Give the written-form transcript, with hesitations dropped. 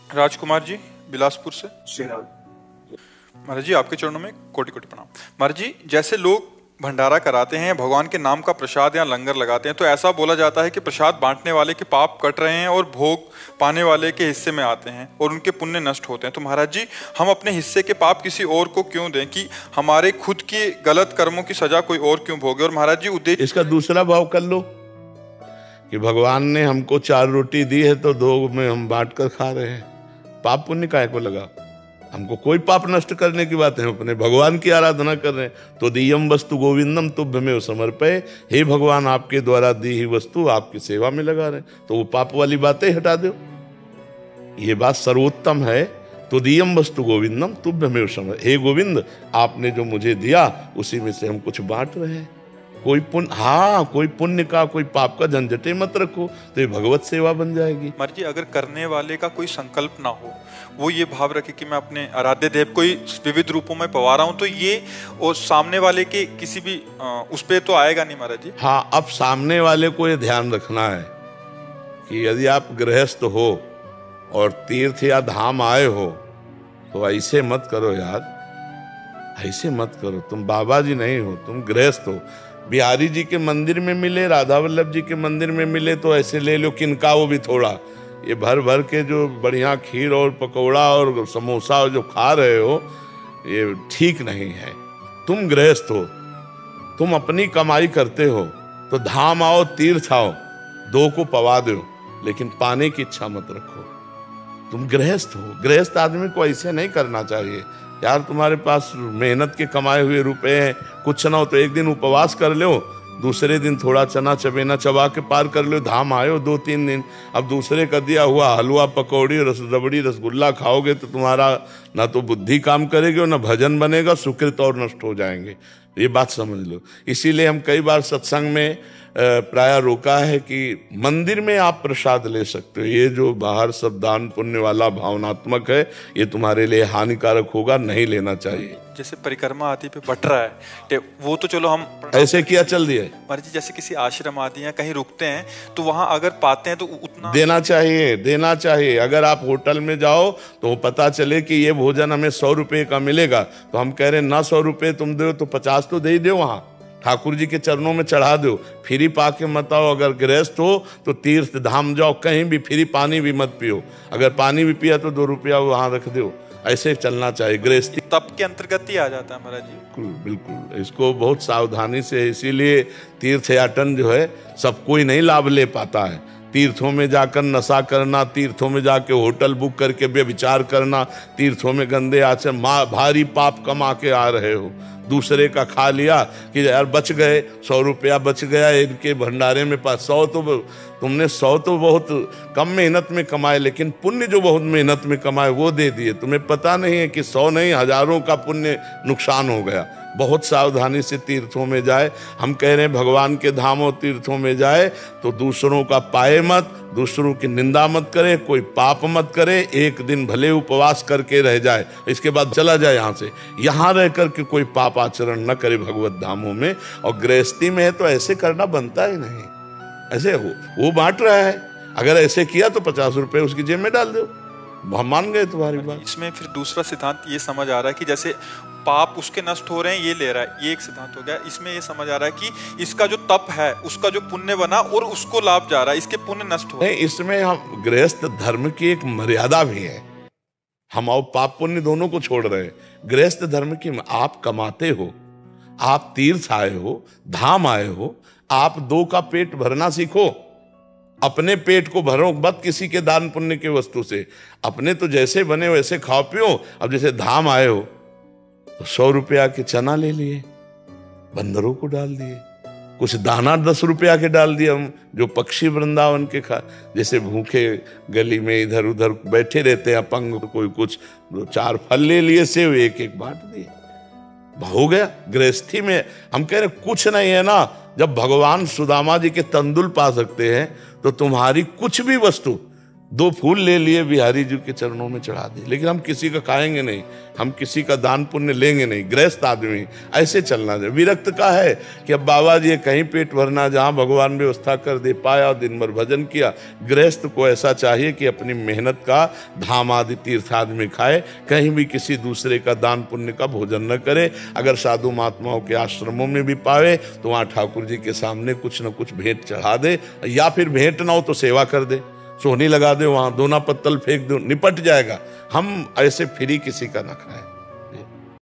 राजकुमार जी बिलासपुर से। महाराज जी आपके चरणों में कोटि कोटि प्रणाम। महाराज जी, जैसे लोग भंडारा कराते हैं, भगवान के नाम का प्रसाद या लंगर लगाते हैं, तो ऐसा बोला जाता है कि प्रसाद बांटने वाले के पाप कट रहे हैं और भोग पाने वाले के हिस्से में आते हैं और उनके पुण्य नष्ट होते हैं। तो महाराज जी, हम अपने हिस्से के पाप किसी और को क्यों दें कि हमारे खुद के गलत कर्मों की सजा कोई और क्यों भोगे? और महाराज जी उद्देश्य इसका दूसरा भाव कर लो कि भगवान ने हमको 4 रोटी दी है तो 2 में हम बांट कर खा रहे हैं, पाप पुण्य काहे को लगा? हमको कोई पाप नष्ट करने की बात है, अपने भगवान की आराधना कर रहे हैं। तो दियम वस्तु गोविंदम तुभ्यमेव समर्पये, हे भगवान आपके द्वारा दी हुई वस्तु आपकी सेवा में लगा रहे हैं, तो वो पाप वाली बातें हटा दो। ये बात सर्वोत्तम है। तो दियम वस्तु गोविंदम तुभ्यमेव समर्पये, हे गोविंद आपने जो मुझे दिया उसी में से हम कुछ बांट रहे हैं। कोई पुण्य का कोई पाप का झंझटे मत रखो, तो ये भगवत सेवा बन जाएगी। महाराज जी, अगर करने वाले का कोई संकल्प ना हो, वो ये भाव रखे कि मैं अपने आराध्य देव को विविध रूपों में पवा रहा हूं, तो ये और सामने वाले के किसी भी उस पे तो आएगा नहीं महाराज जी। हाँ, अब सामने वाले को ये ध्यान रखना है कि यदि आप गृहस्थ हो और तीर्थ या धाम आए हो तो ऐसे मत करो यार, ऐसे मत करो। तुम बाबा जी नहीं हो, तुम गृहस्थ हो। बिहारी जी के मंदिर में मिले, राधा वल्लभ जी के मंदिर में मिले तो ऐसे ले लो, किनका वो भी थोड़ा। ये भर भर के जो बढ़िया खीर और पकौड़ा और समोसा जो खा रहे हो, ये ठीक नहीं है। तुम गृहस्थ हो, तुम अपनी कमाई करते हो, तो धाम आओ तीर्थ आओ, 2 को पवा दो, लेकिन पाने की इच्छा मत रखो। तुम गृहस्थ हो, गृहस्थ आदमी को ऐसे नहीं करना चाहिए यार। तुम्हारे पास मेहनत के कमाए हुए रुपए हैं, कुछ ना हो तो एक दिन उपवास कर लो, दूसरे दिन थोड़ा चना चबेना चबा के पार कर लो। धाम आयो 2-3 दिन, अब दूसरे का दिया हुआ हलवा पकौड़ी रबड़ी रसगुल्ला खाओगे तो तुम्हारा ना तो बुद्धि काम करेगी और ना भजन बनेगा, सुकृत और नष्ट हो जाएंगे। ये बात समझ लो। इसीलिए हम कई बार सत्संग में प्राय रोका है कि मंदिर में आप प्रसाद ले सकते हो, ये जो बाहर सब दान पुण्य वाला भावनात्मक है ये तुम्हारे लिए हानिकारक होगा, नहीं लेना चाहिए। जैसे परिक्रमा आदि पे बट रहा है वो तो चलो हम ऐसे किया चल दिए। महाराज जी, जैसे किसी आश्रम आदि या कहीं रुकते हैं तो वहां अगर पाते हैं तो उतना देना चाहिए, देना चाहिए। अगर आप होटल में जाओ तो पता चले कि ये भोजन हमें 100 रुपए का मिलेगा, तो हम कह रहे हैं ना 100 रुपए तुम दो तो 50 तो दे ही दो, वहां ठाकुर जी के चरणों में चढ़ा दो। फ्री पाके मत आओ। अगर गृहस्थ हो तो तीर्थ धाम जाओ, कहीं भी फ्री पानी भी मत पियो। अगर पानी भी पिया तो 2 रुपया वहां रख दो। ऐसे चलना चाहिए। गृहस्थी तप के अंतर्गत ही आ जाता है महाराज जी। बिल्कुल बिल्कुल, इसको बहुत सावधानी से, इसीलिए तीर्थयाटन जो है सब कोई नहीं लाभ ले पाता है। तीर्थों में जाकर नशा करना, तीर्थों में जाके होटल बुक करके व्यभिचार करना, तीर्थों में गंदे आचरण, भारी पाप कमा के आ रहे हो। दूसरे का खा लिया कि यार बच गए, 100 रुपया बच गया इनके भंडारे में, 100 तो तुमने 100 तो बहुत कम मेहनत में कमाए, लेकिन पुण्य जो बहुत मेहनत में कमाए वो दे दिए। तुम्हें पता नहीं है कि 100 नहीं हजारों का पुण्य नुकसान हो गया। बहुत सावधानी से तीर्थों में जाए। हम कह रहे हैं भगवान के धामों तीर्थों में जाए तो दूसरों का पाए मत, दूसरों की निंदा मत करे, कोई पाप मत करे। एक दिन भले उपवास करके रह जाए, इसके बाद चला जाए यहाँ से। यहाँ रह करके कोई पाप आचरण न करे भगवत धामों में। और गृहस्थी में है तो ऐसे करना बनता ही नहीं। ऐसे हो वो बांट रहा है, अगर ऐसे किया तो 50 रुपए उसकी जेब में डाल दो, हम मान गए तुम्हारी बात। इसमें फिर दूसरा सिद्धांत ये समझ आ रहा है कि जैसे पाप उसके नष्ट हो रहे हैं, ये ले रहा है, ये एक सिद्धांत हो गया। इसमें ये समझ आ रहा है कि इसका जो तप है उसका जो पुण्य बना और उसको लाभ जा रहा है, इसके पुण्य नष्ट हो रहे हैं। इसमें हम गृहस्थ धर्म की एक मर्यादा भी है। हम और पाप पुण्य दोनों को छोड़ रहे हैं। गृहस्थ धर्म की, आप कमाते हो, आप तीर्थ आए हो, धाम आए हो, आप 2 का पेट भरना सीखो। अपने पेट को भरो मत किसी के दान पुण्य की वस्तु से। अपने तो जैसे बने वैसे खाओ पियो। अब जैसे धाम आए हो तो 100 रुपया के चना ले लिए, बंदरों को डाल दिए, कुछ दाना 10 रुपया के डाल दिए। हम जो पक्षी वृंदावन के खा, जैसे भूखे गली में इधर उधर बैठे रहते हैं अपंग, कोई कुछ 2-4 फल ले लिए, सेव एक बांट दिए, हो गया। गृहस्थी में हम कह रहे कुछ नहीं है ना। जब भगवान सुदामा जी के तंदुल पा सकते हैं तो तुम्हारी कुछ भी वस्तु 2 फूल ले लिए, बिहारी जी के चरणों में चढ़ा दिए, लेकिन हम किसी का खाएंगे नहीं, हम किसी का दान पुण्य लेंगे नहीं। गृहस्थ आदमी ऐसे चलना चाहिए। विरक्त का है कि अब बाबा जी कहीं पेट भरना, जहाँ भगवान व्यवस्था कर दे पाया और दिन भर भजन किया। गृहस्थ को ऐसा चाहिए कि अपनी मेहनत का धाम आदि तीर्थ आदि खाए, कहीं भी किसी दूसरे का दान पुण्य का भोजन न करे। अगर साधु महात्माओं के आश्रमों में भी पावे तो वहाँ ठाकुर जी के सामने कुछ न कुछ भेंट चढ़ा दे, या फिर भेंट ना हो तो सेवा कर दे, सोहनी लगा दे, वहां दोना पत्तल फेंक दो, निपट जाएगा। हम ऐसे फ्री किसी का ना खाएं।